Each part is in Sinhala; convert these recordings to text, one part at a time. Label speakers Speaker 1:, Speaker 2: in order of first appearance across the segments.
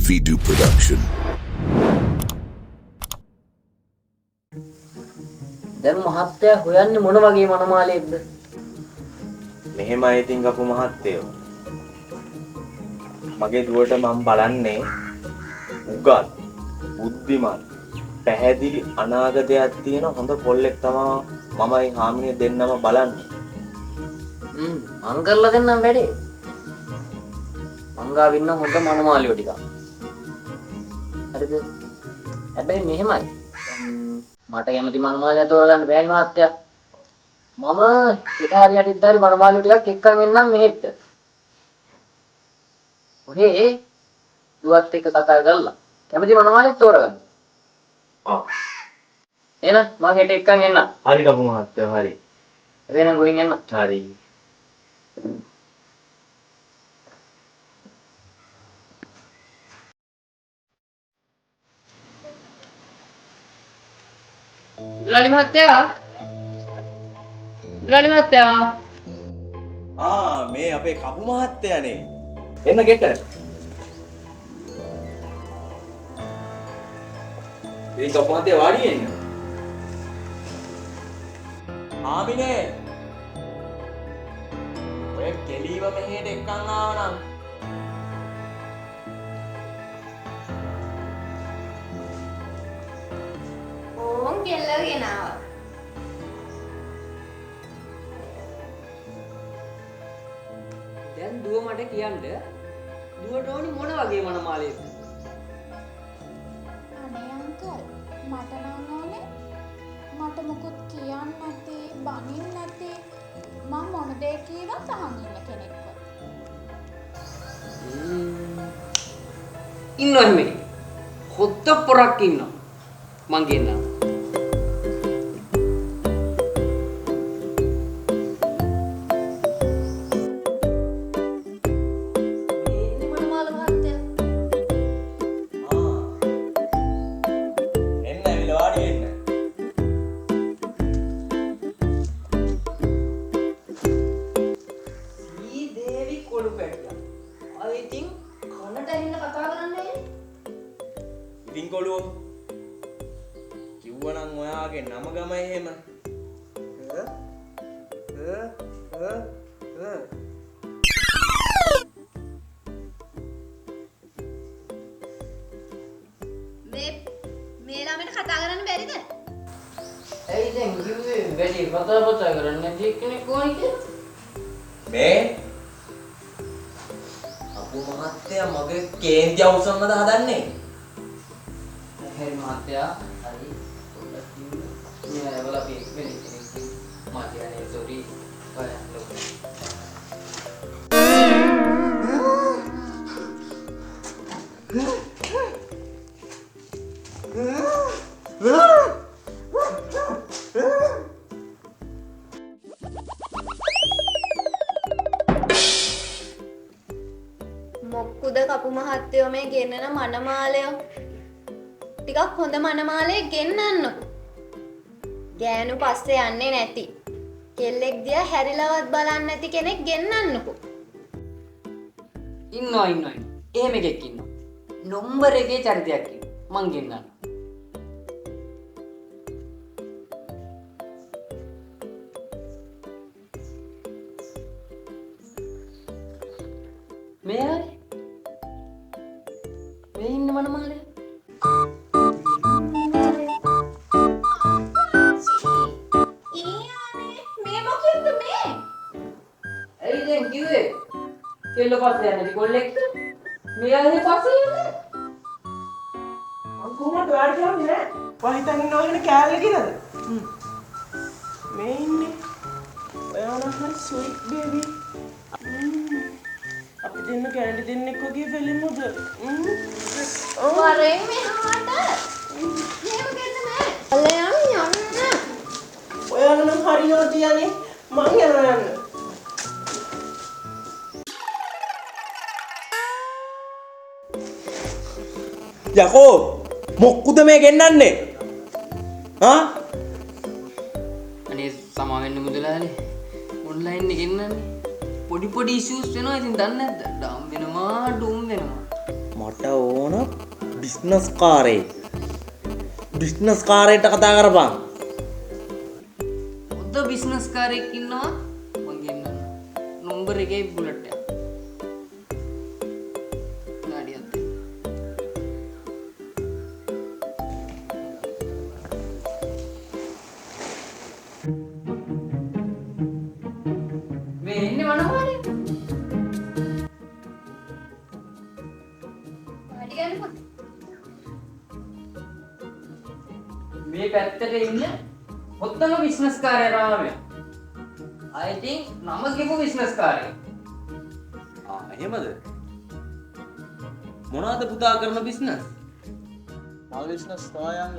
Speaker 1: Video production.
Speaker 2: දැන් මහත්තයා හොයන්නේ මොන වගේ මනමාලයක්ද?
Speaker 3: මෙහෙමයි ඉතින් අපු මහත්තයෝ. මගේ දුවට මම බලන්නේ උගත්, බුද්ධිමත්, පැහැදිලි අනාගතයක් තියෙන හොඳ කොල්ලෙක් තමයි මමයි හාමිනේ දෙන්නම බලන්නේ.
Speaker 2: මං කරලා දෙන්නම් වැඩේ. මං ගාව ඉන්න හොඳ මනමාලියෝ ටිකක්. හරිද? හැබැයි මෙහෙමයි. මට කැමති මනමාලියා තෝරගන්න බෑනි මහත්තයා. මම එක හරියට ඉද්දාරි මනමාලියෝ ටිකක් එක්කම එන්නම් මෙහෙට. ඔහේ දුවත් එක්ක කතා කරලා කැමති මනමාලියෙක් තෝරගන්න. ඔව්. එහෙනම් මම හෙට එක්කන් එන්නම්.
Speaker 3: හරි කපු මහත්තයෝ හරි.
Speaker 2: එහෙනම් ගොයින් එන්න.
Speaker 3: හරි.
Speaker 2: දුලාලි මහත්තයා. දුලාලි මහත්තයා.
Speaker 3: මේ අපේ කපු මහත්තයානේ. එන්න ගෙට. මේ කපු මහත්තයා වාඩි වෙන්න. හාමිනේ. ඔය කෙලීව මෙහෙට එක්කන් ආවනම්
Speaker 4: ඕන් කෙල්ලගෙන ආවා.
Speaker 2: දැන් දුව මට කියන්න දුවට ඕනි මොන වගේ මනමාලයක්ද?
Speaker 4: අනේ අංකල් මට නම් ඕනේ මට මොකුත් කියන්න නැති බනින්න නැති මම මොන දේ කීවත් අහන් ඉන්න කෙනෙක්ව.
Speaker 2: ඉන්නව එහෙම. හොද්ද පොරක් ඉන්නවා. මං කියන්නම්.
Speaker 3: ඉතින් කොළුවෝ කිව්වනම් ඔයාගේ නම ගම එහෙම
Speaker 4: මේ ළමයට කතා කරන්න බැරිද?
Speaker 2: ඇයි දැන් කිව්වේ වැඩි කතා කරන්නේ නැති කෙනෙක් ඕනි කියලා?
Speaker 3: මේ අපු මහත්තයා මගේ කේන්ති අවසන්වද හදන්නේ
Speaker 2: හරි මහත්තයා හරි පොඩ්ඩක් කිව්ව. මේ අයවල අපි එක් වෙලෙ කෙනෙක් මා කියන්නේ සෝරි. ඔයා ලොකු.
Speaker 4: මොක්කුද කපු මහත්තයෝ මේ ගෙන්නන මනමාලයෝ? ටිකක් හොඳ මනමාලයෙක් ගෙන්නන්නකෝ. ගෑනු පස්සේ යන්නේ නැති. කෙල්ලෙක් දිහා හැරිලවත් බලන්නේ නැති කෙනෙක් ගෙන්නන්නකෝ.
Speaker 2: ඉන්නවා. එහෙම එකෙක් ඉන්නවා. නම්බර් එකේ චරිතයක් ඉන්නවා. මං ගෙන්නන්න. මේ ඉන්න මනමාලයා.
Speaker 4: මේ මොකෙන්ද මේ?
Speaker 2: ඇයි දැන් කිව්වේ? කෙල්ල පස්සේ යන්නේ කොල්ලෙක්ද? මෙයාගේ පස්සේ යන්නේ.
Speaker 5: මං කොහොමද ඔයාලට කියන්නේ නෑ. ඔයා හිතන් ඉන්නවා කියන කෑල්ල කියලාද? මේ ඉන්නේ. ඔයා නම් හරි ස්වීට් බේබි. අපි දෙන්න කැන්ඩි දෙන්නෙක් වගේ වෙලෙමුද?
Speaker 4: වරෙන් මෙහාට. මේක දෙන්න නෑ. අලයන් යන්න.
Speaker 5: ඔයාලා නම් හරි නෝටි යන්නේ. මං යනවා යන්න.
Speaker 3: යකෝ මොක්කුද මේ ගෙන්නන්නේ
Speaker 2: අනේ සමා වෙන්න මුදලාලි. ඔන්ලයින් එකෙන් ගෙන්නන්නේ. පොඩි ඉෂුස් වෙනවා. ඉතින් දන්නේ නැද්ද? ඩම් වෙනවා, ඩුම් වෙනවා.
Speaker 3: මට ඕන බිස්නස් කාරයෙක්. බිස්නස් කාරයට කතා කරපන්.
Speaker 2: උද්ද බිස්නස් කාරයෙක් ඉන්නවා මං ගෙන්නන්න. නම්බර් 1 බුලට් එක. ගාඩියක් දෙන්න. මේ එන්නේ මනෝහරේ.
Speaker 4: වැඩි ගන්නකො.
Speaker 2: මේ පැත්තට ඉන්න ඔත්තම බිස්නස් කාර්යය රාමයා. I think නම කියපු බිස්නස් කාර්යය.
Speaker 3: එහෙමද? මොනවද පුතා කරන බිස්නස්?
Speaker 1: මල් බිස්නස් තමයි අංග.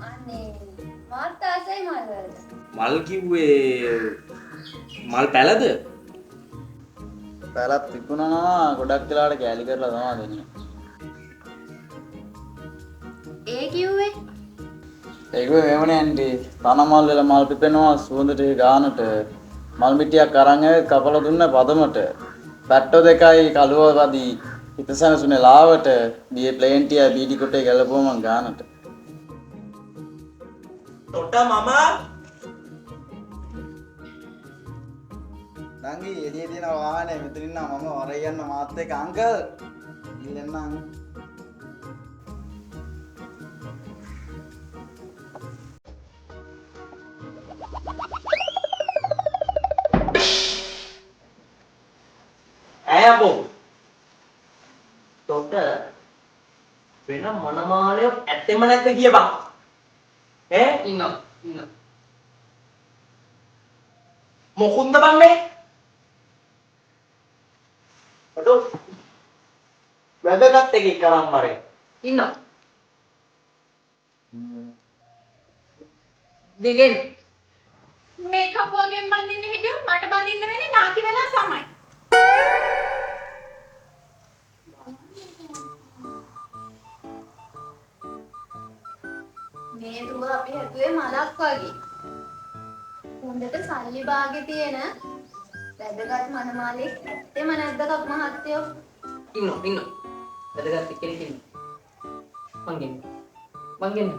Speaker 4: අනේ මාත් ආසයි මල් වලට.
Speaker 3: මල් කිව්වේ මල් පැලද?
Speaker 1: පැලක් තිබුණා නම් ගොඩක් වෙලාවට කෑලි කරලා තමයි දෙන්නේ.
Speaker 4: ඒ කිව්වේ
Speaker 1: ඒක වෙවනේ ඇන්ටි. තනමල් වල මල් පිපෙනවා සුවඳට ගානට. මල් මිටියක් අරන් ආවේ කපලා දුන්න පදමට. පැට්ටෝ දෙකයි කළුව වදී හිතසනසුනේ ලාවට. බියේ ප්ලේන්ටිය බීඩි කොටේ ගැලපුවම ගානට.
Speaker 3: තොට මම
Speaker 1: නංගි එළියේ තියෙන වාහනේ මෙතන ඉන්නවා මම වරේ යන්න මාත් එක්ක අංකල්. ඉල්ලන්නම්.
Speaker 3: ඇයබෝ තොට වෙන මනමාලයක් ඇත්තෙම නැද්ද කියපන්.
Speaker 2: ඉන්නවා.
Speaker 3: මොකුන්ද බන්නේ? අඩෝ වැදගත් එකක් කරන් මරේ.
Speaker 2: ඉන්නවා. දෙගෙන්
Speaker 6: මේකප් වගේ බඳින්න හිටියොත් මට බඳින්න වෙන්නේ නාකි වෙලා තමයි.
Speaker 4: මේ දුව අපි හැදුවේ මලක් වගේ. හොඳට සල්ලි බාගේ තියෙන වැදගත් මනමාලෙක් ඇත්තෙම නැද්ද කප් මහත්තයෝ?
Speaker 2: ඉන්නවා. වැදගත් කෙනෙක් ඉන්නවා. මං ගෙන්න.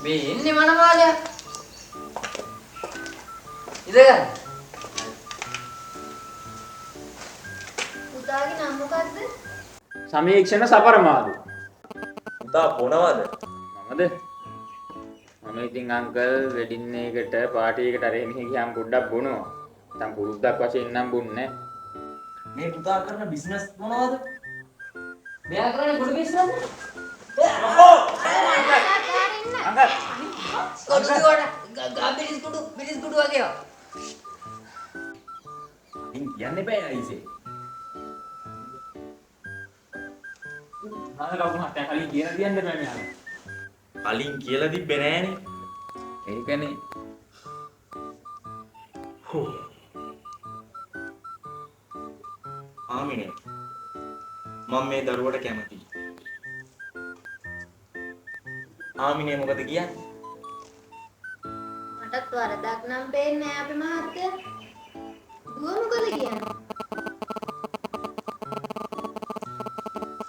Speaker 2: මේ එන්නේ මනමාලයා. ඉතින්
Speaker 4: පුතාගේ නම මොකද්ද?
Speaker 7: සමීක්ෂණ සපරමාදු.
Speaker 3: පුතා බොනවද?
Speaker 7: මමද? මම ඉතින් අංකල් වෙඩින් එකකට පාටි එකට අරගෙන ගියාම පොඩ්ඩක් බොනවා. නැත්නම් පුරුද්දක් වශයෙන් නම් බොන්නේ
Speaker 3: මේ පුතා කරන බිස්නස් මොනවද?
Speaker 2: මෙයා කරන්නේ ගුඩ බිස්නස්.
Speaker 7: අංකල්
Speaker 2: බිලිස් කුඩු වගේ.
Speaker 3: ඉතින් කියන්න එපා අයිසේ.
Speaker 7: මම කවුරු මහත්තයා කලින් කියන දියන්න බෑ මෙයාලා.
Speaker 3: කලින් කියලා තිබ්බේ නෑනේ.
Speaker 7: ඒකනේ.
Speaker 3: හෝ. ආමිනේ. මම මේ දරුවට කැමතියි. ආමිනේ මොකද කියන්නේ?
Speaker 4: මටත් වරදක් නම් පේන්නේ නැහැ අපි මහත්තයා. දුව මොකද කියන්නේ?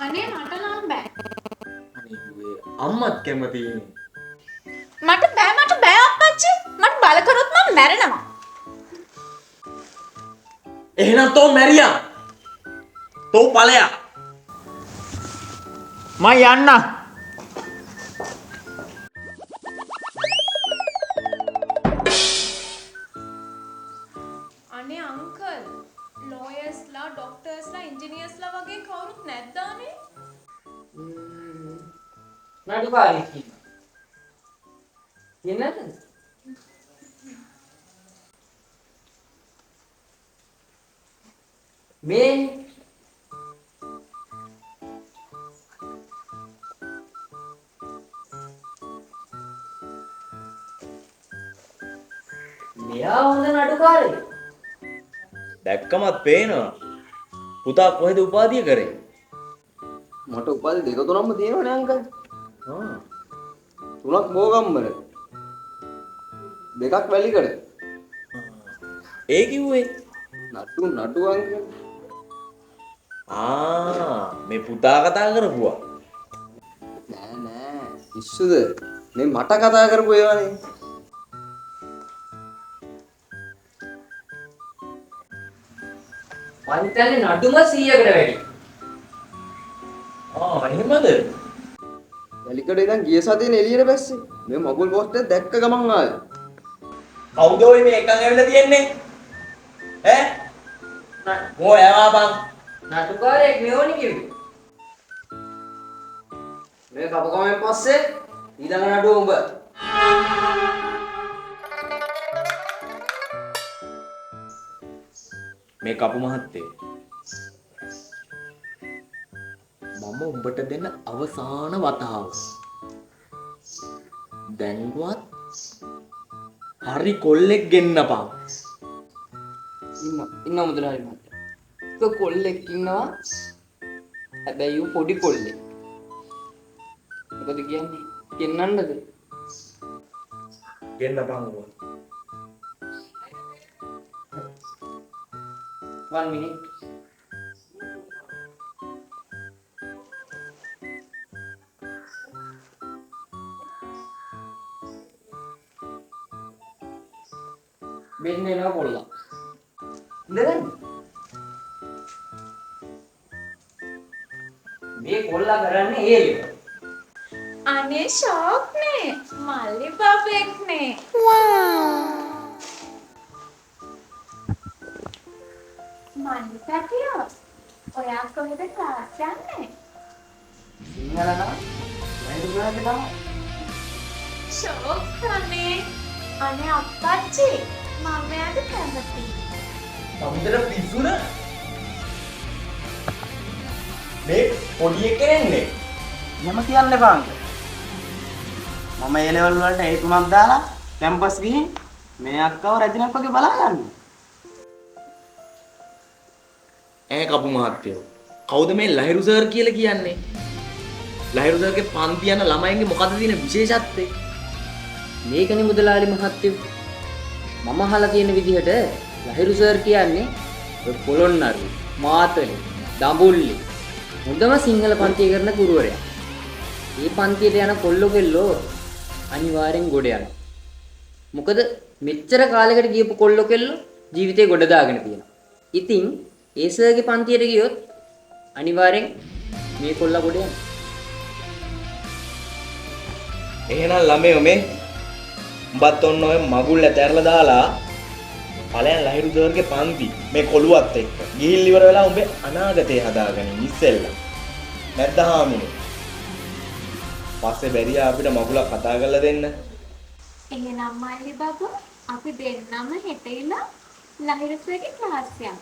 Speaker 6: අනේ මට නම් බෑ.
Speaker 3: අනේ අම්මත් කැමතියිනේ.
Speaker 6: මට බෑ අප්පච්චි. මට බල කරොත් මම මැරෙනවා.
Speaker 3: එහෙනම් තෝ මැරියා. තෝ ඵලයා.
Speaker 7: මම යන්න.
Speaker 6: අනේ අංකල් ලෝයර්ස්ලා ડોක්ටර්ස්ලා ඉන්ජිනියර්ස්ලා වගේ කවුරුත් නැද්දානේ?
Speaker 2: නඩුකාරී කියනවා. කියන්නද? මේ මෙයා හොඳ නඩුකාරයෙක්.
Speaker 3: දැක්කමත් පේනවා. පුතා කොහෙද උපාධිය කරේ?
Speaker 8: මට උපාධි දෙක තුනක්ම තියෙනවනේ අංකල්.
Speaker 3: ආ.
Speaker 8: තුනක් බෝගම්බර. දෙකක් වැලිකඩ.
Speaker 3: ඒ කිව්වේ
Speaker 8: නටු අංකල්.
Speaker 3: මේ පුතා කතා කරපුවා.
Speaker 8: නෑ පිස්සුද? මේ මට කතා කරපු ඒවානේ.
Speaker 2: මං හිතන්නේ නඩුම 100කට වැඩි.
Speaker 3: එහෙමද?
Speaker 8: වැලිකඩ ඉඳන් ගිය සතියේ එළියට බැස්සේ. මේ මගුල් පොස්ටර් දැක්ක ගමන් ආවේ.
Speaker 3: කවුද ඔය මේ එකන් ඇවිල්ලා තියන්නේ? ඈ? මොය ආවපන්.
Speaker 2: නඩුකාරයෙක් මෙවනි කිව්වේ.
Speaker 8: මේ කපකමෙන් පස්සේ ඊළඟ නඩුව උඹ.
Speaker 3: මේ කපු මහත්තයෝ මම උඹට දෙන අවසාන වතාව. දැන්වත් හරි කොල්ලෙක් ගෙන්නපන්.
Speaker 2: ඉන්න මුදලාලි මහත්තයා. ඒක කොල්ලෙක් ඉන්නවා. හැබැයි ඌ පොඩි කොල්ලෙක්. මොකද කියන්නේ? ගෙන්නන්නද?
Speaker 3: ගෙන්නපන් උඹ.
Speaker 2: 1 minute. බෙන්න එනවා කොල්ලා. ඉඳගන්න. මේ කොල්ලා කරන්නේ ඒලිව.
Speaker 6: අනේ ෂොක් නේ. මල්ලි බබෙක් නේ. මල්ලි පැටියෝ. ඔයා කොහෙද ක්ලාස් යන්නේ?
Speaker 2: සිංහල නම් මයින්ඩ් ගානට තමයි.
Speaker 6: ෂොක් අනේ. අනේ අප්පච්චි. මම එයාට කැමතියි.
Speaker 3: සමුදර පිස්සුන මේ පොඩි එකේ එන්නේ.
Speaker 5: එහෙම කියන්න එපා අංකල්. මම ඒ ලෙවල් වලට ඒ තුනක් දාලා කැම්පස් ගිහින් මේ අක්කව රැජිනක් වගේ බලා ගන්න.
Speaker 3: ඈ කපු මහත්තයෝ කවුද මේ ලහිරු සර් කියලා කියන්නේ? ලහිරු සර්ගේ පන්ති යන ළමයින්ගේ මොකද්ද තියෙන විශේෂත්වය?
Speaker 2: මේකනේ මුදලාලි මහත්තයෝ. මම අහලා තියෙන විදිහට ලහිරු සර් කියන්නේ ඔය පොළොන්නරු, මාතලේ, දඹුල්ලේ හොඳම සිංහල පන්තිය කරන ගුරුවරයා. මේ පන්තියට යන කොල්ලෝ කෙල්ලෝ අනිවාර්යෙන් ගොඩ යනවා. මොකද මෙච්චර කාලයකට ගියපු කොල්ලෝ කෙල්ලෝ ජීවිතේ ගොඩ දාගෙන තියෙනවා. ඉතින් ඒ සර්ගේ පන්තියට ගියොත් අනිවාර්යෙන් මේ කොල්ලා ගොඩ යනවා.
Speaker 3: එහෙනම් ළමයෝ මේ උඹත් ඔන්න ඔය මගුල් ඇතැරලා දාලා ඵලයන් ලහිරු සර්ගේ පන්ති මේ කොළුවත් එක්ක ගිහිල් ඉවර වෙලා උඹේ අනාගතේ හදාගනින් ඉස්සෙල්ලා. නැද්ද හාමිනේ? පස්සේ බැරියා අපිට මගුලක් කතා කරලා දෙන්න.
Speaker 6: එහෙනම් මල්ලි බබා අපි දෙන්නම හෙට ඉලා ලහිරුසගේ ක්ලාස් යමු.